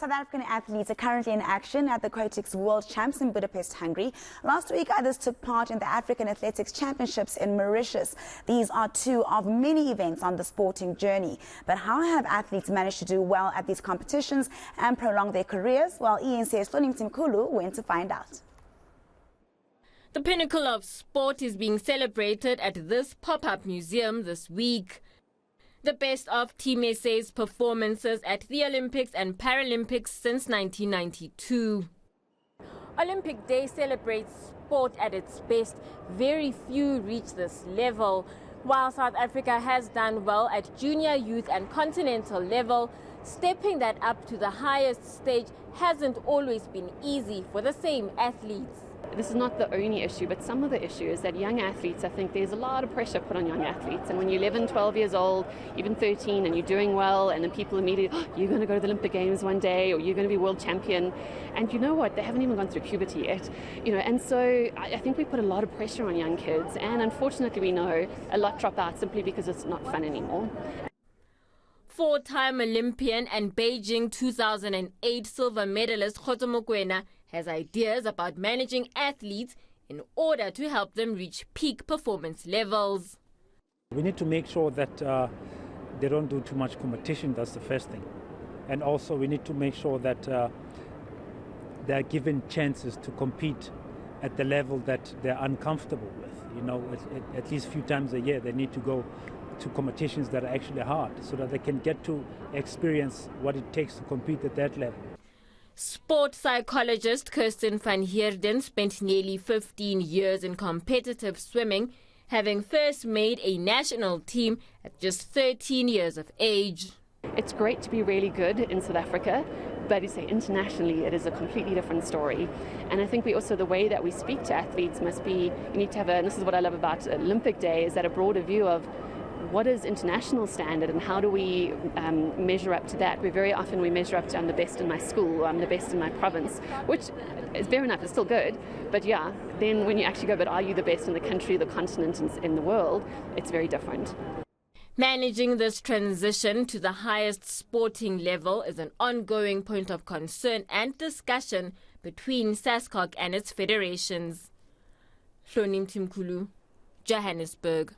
South African athletes are currently in action at the Aquatics World Champs in Budapest, Hungary. Last week, others took part in the African Athletics Championships in Mauritius. These are two of many events on the sporting journey. But how have athletes managed to do well at these competitions and prolong their careers? Well, eNCA's Hloni Mtimkulu went to find out. The pinnacle of sport is being celebrated at this pop-up museum this week. The best of Team SA's performances at the Olympics and Paralympics since 1992. Olympic Day celebrates sport at its best. Very few reach this level. While South Africa has done well at junior, youth and continental level, stepping that up to the highest stage hasn't always been easy for the same athletes. This is not the only issue, but some of the issue is that young athletes, I think there's a lot of pressure put on young athletes. And when you're 11, 12 years old, even 13, and you're doing well, and then people immediately, oh, you're going to go to the Olympic Games one day, or you're going to be world champion. And you know what? They haven't even gone through puberty yet. And so I think we put a lot of pressure on young kids. And unfortunately, we know a lot drop out simply because it's not fun anymore. Four-time Olympian and Beijing 2008 silver medalist Hloni has ideas about managing athletes in order to help them reach peak performance levels. We need to make sure that they don't do too much competition. That's the first thing. And also we need to make sure that they're given chances to compete at the level that they're uncomfortable with. At least a few times a year they need to go to competitions that are actually hard so that they can get to experience what it takes to compete at that level. Sport psychologist Kirsten van Heerden spent nearly 15 years in competitive swimming, having first made a national team at just 13 years of age. It's great to be really good in South Africa, but you say internationally it is a completely different story. And I think the way that we speak to athletes must be, you need to have and this is what I love about Olympic Day, is that a broader view of what is international standard and how do we measure up to that. We measure up to I'm the best in my school, I'm the best in my province, which is fair enough, it's still good. But yeah, then when you actually go, but are you the best in the country, the continent, and in the world, it's very different. Managing this transition to the highest sporting level is an ongoing point of concern and discussion between SASCOC and its federations. Hloni Mtimkulu, Johannesburg.